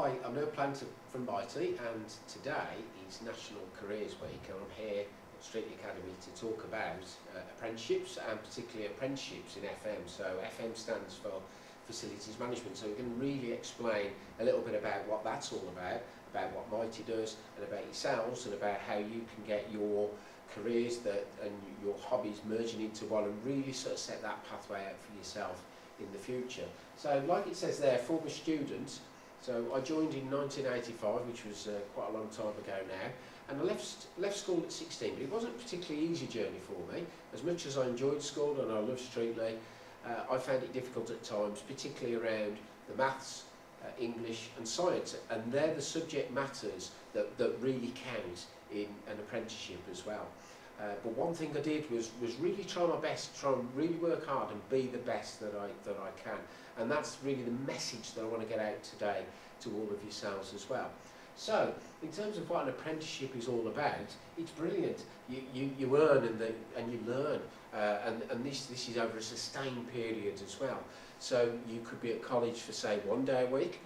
Hi, I'm Neil Planter from Mitie, and today is National Careers Week, and I'm here at Street Academy to talk about apprenticeships, and particularly apprenticeships in FM. So FM stands for Facilities Management, so we can really explain a little bit about what that's all about what Mitie does, and about yourselves, and about how you can get your careers and your hobbies merging into one, and really sort of set that pathway out for yourself in the future. So like it says there, former student. So I joined in 1985, which was quite a long time ago now, and I left school at 16, but it wasn't a particularly easy journey for me. As much as I enjoyed school and I loved Streetly, I found it difficult at times, particularly around the maths, English and science, and they're the subject matters that really count in an apprenticeship as well. But one thing I did was really try my best, try and really work hard and be the best that I can. And that's really the message that I want to get out today to all of yourselves as well. So, in terms of what an apprenticeship is all about, it's brilliant. You earn and you learn, and this is over a sustained period as well. So you could be at college for, say, 1 day a week,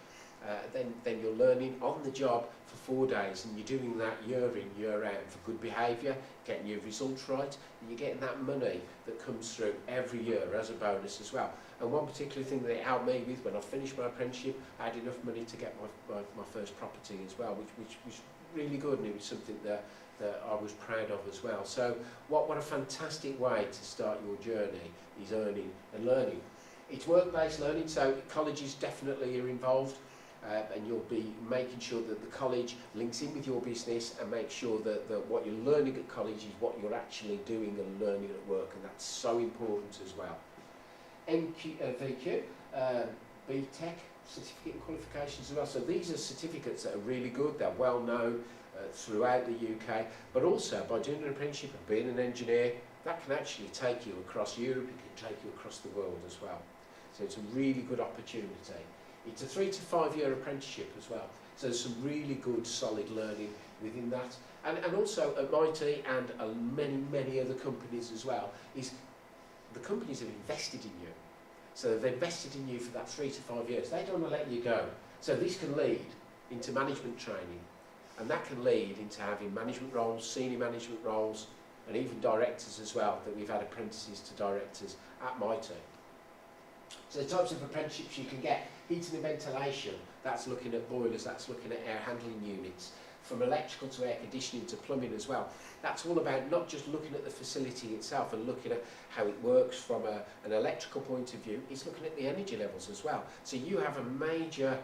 then you're learning on the job for 4 days, and you're doing that year in, year out for good behaviour, getting your results right, and you're getting that money that comes through every year as a bonus as well. And one particular thing that it helped me with when I finished my apprenticeship, I had enough money to get my first property as well, which was really good, and it was something that I was proud of as well. So what a fantastic way to start your journey is earning and learning. It's work-based learning, so colleges definitely are involved. And you'll be making sure that the college links in with your business and make sure that what you're learning at college is what you're actually doing and learning at work, and that's so important as well. VQ, BTEC, certificate and qualifications as well. So these are certificates that are really good, they're well known throughout the UK, but also by doing an apprenticeship and being an engineer, that can actually take you across Europe, it can take you across the world as well. So it's a really good opportunity. It's a 3 to 5 year apprenticeship as well, so there's some really good solid learning within that. And also at Mitie and many other companies as well, is the companies have invested in you. So they've invested in you for that 3 to 5 years. They don't want to let you go. So this can lead into management training, and that can lead into having management roles, senior management roles, and even directors as well, that we've had apprentices to directors at Mitie. So the types of apprenticeships you can get: heating and ventilation, that's looking at boilers, that's looking at air handling units, from electrical to air conditioning to plumbing as well. That's all about not just looking at the facility itself and looking at how it works from an electrical point of view, it's looking at the energy levels as well. So you have a major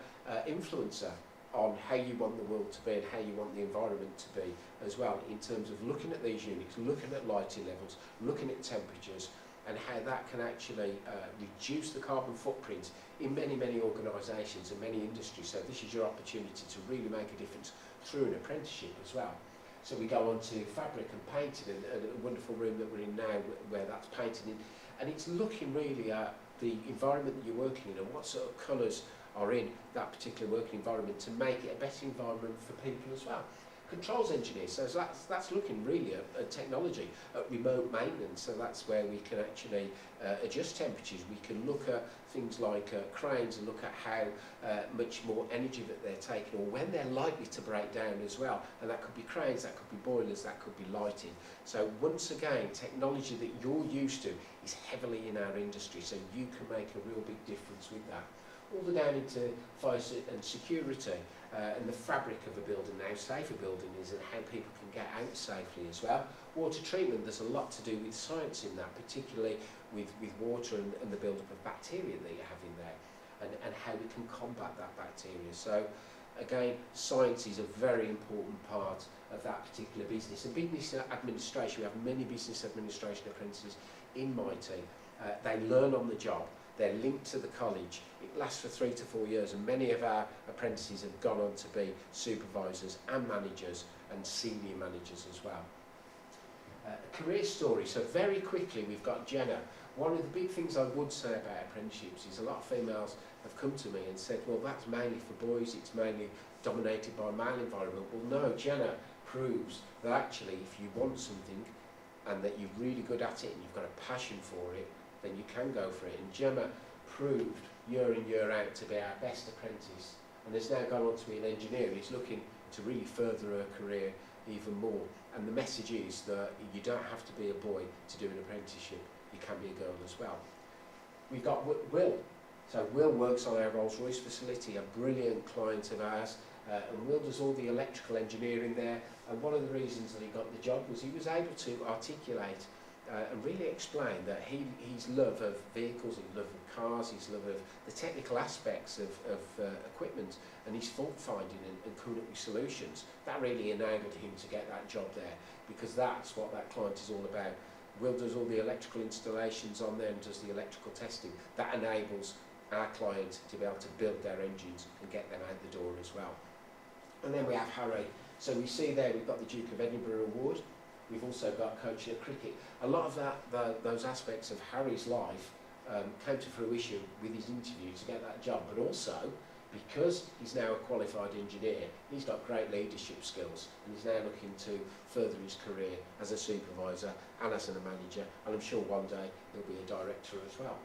influencer on how you want the world to be and how you want the environment to be as well, in terms of looking at these units, looking at lighting levels, looking at temperatures, and how that can actually reduce the carbon footprint in many organisations and many industries. So this is your opportunity to really make a difference through an apprenticeship as well. So we go on to fabric and painting, and a wonderful room that we're in now where that's painted in, and it's looking really at the environment that you're working in and what sort of colours are in that particular working environment to make it a better environment for people as well. Controls engineers, so that's looking really at technology, at remote maintenance, so that's where we can actually adjust temperatures. We can look at things like cranes and look at how much more energy that they're taking, or when they're likely to break down as well, and that could be cranes, that could be boilers, that could be lighting. So once again, technology that you're used to is heavily in our industry, so you can make a real big difference with that. All the down into fire and security, and the fabric of a building now, safer building is, and how people can get out safely as well. Water treatment, there's a lot to do with science in that, particularly with water and the build-up of bacteria that you have in there, and how we can combat that bacteria. So again, science is a very important part of that particular business. And business administration, we have many business administration apprentices in Mitie. They learn on the job. They're linked to the college. It lasts for 3 to 4 years, and many of our apprentices have gone on to be supervisors and managers and senior managers as well. A career story. So very quickly, we've got Jenna. One of the big things I would say about apprenticeships is a lot of females have come to me and said, well, that's mainly for boys, it's mainly dominated by a male environment. Well, no, Jenna proves that actually if you want something and that you're really good at it and you've got a passion for it, then you can go for it. And Gemma proved year in, year out to be our best apprentice and has now gone on to be an engineer. He's looking to really further her career even more. And the message is that you don't have to be a boy to do an apprenticeship. You can be a girl as well. We've got Will. So Will works on our Rolls-Royce facility, a brilliant client of ours. And Will does all the electrical engineering there. And one of the reasons that he got the job was he was able to articulate and really explain that his love of vehicles, his love of cars, his love of the technical aspects of equipment, and his fault finding and coming up with solutions, that really enabled him to get that job there, because that's what that client is all about. Will does all the electrical installations on there and does the electrical testing. That enables our client to be able to build their engines and get them out the door as well. And then we have Harry. So we see there we've got the Duke of Edinburgh Award. We've also got coaching at cricket. A lot of those aspects of Harry's life came to fruition with his interview to get that job, but also because he's now a qualified engineer, he's got great leadership skills, and he's now looking to further his career as a supervisor and as a manager, and I'm sure one day he'll be a director as well.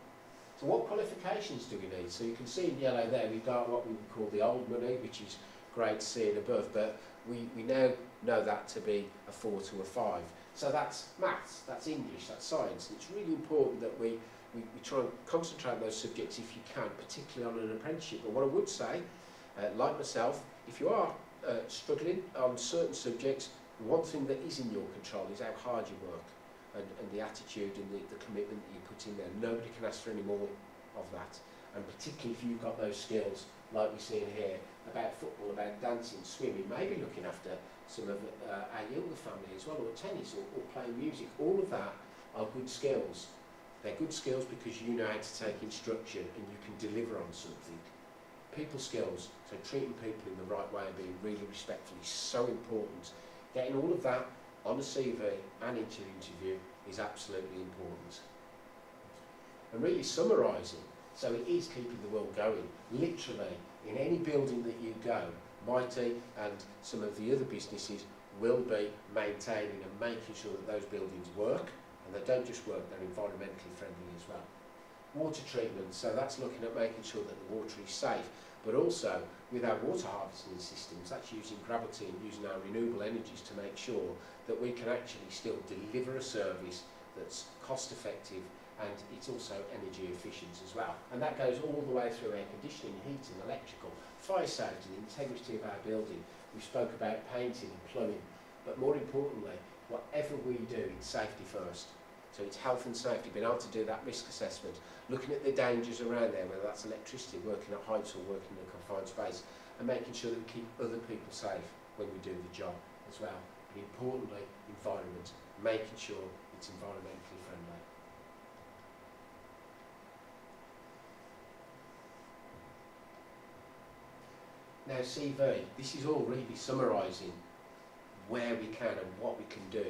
So what qualifications do we need? So you can see in yellow there we've got what we would call the old money, which is grade C and above, but we now know that to be a 4 to a 5. So that's maths, that's English, that's science. It's really important that we try and concentrate on those subjects if you can, particularly on an apprenticeship. But what I would say, like myself, if you are struggling on certain subjects, one thing that is in your control is how hard you work and the attitude and the commitment that you put in there. Nobody can ask for any more of that. And particularly if you've got those skills, like we see in here, about football, about dancing, swimming, maybe looking after some of our younger family as well, or tennis, or playing music. All of that are good skills. They're good skills because you know how to take instruction and you can deliver on something. People skills, so treating people in the right way and being really respectful is so important. Getting all of that on a CV and into an interview is absolutely important. And really summarising, so it is keeping the world going. Literally, in any building that you go, Mitie and some of the other businesses will be maintaining and making sure that those buildings work, and they don't just work, they're environmentally friendly as well. Water treatment, so that's looking at making sure that the water is safe, but also with our water harvesting systems, that's using gravity and using our renewable energies to make sure that we can actually still deliver a service that's cost effective and it's also energy efficient as well. And that goes all the way through air conditioning, heating, electrical, fire safety, the integrity of our building. We spoke about painting and plumbing, but more importantly, whatever we do, it's safety first. So it's health and safety, being able to do that risk assessment, looking at the dangers around there, whether that's electricity, working at heights or working in a confined space, and making sure that we keep other people safe when we do the job as well. But importantly, environment, making sure it's environmentally friendly. Now CV, this is all really summarising where we can and what we can do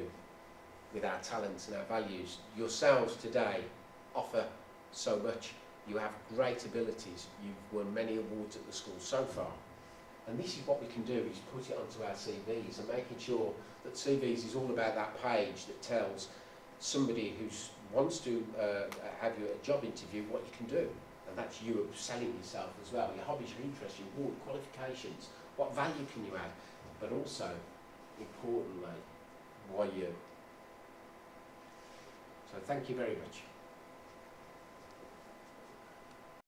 with our talents and our values. Yourselves today offer so much. You have great abilities. You've won many awards at the school so far. And this is what we can do, is put it onto our CVs and making sure that CVs is all about that page that tells somebody who wants to have you at a job interview what you can do. And that's you selling yourself as well. Your hobbies, your interests, your award, qualifications. What value can you add? But also, importantly, why you? So thank you very much.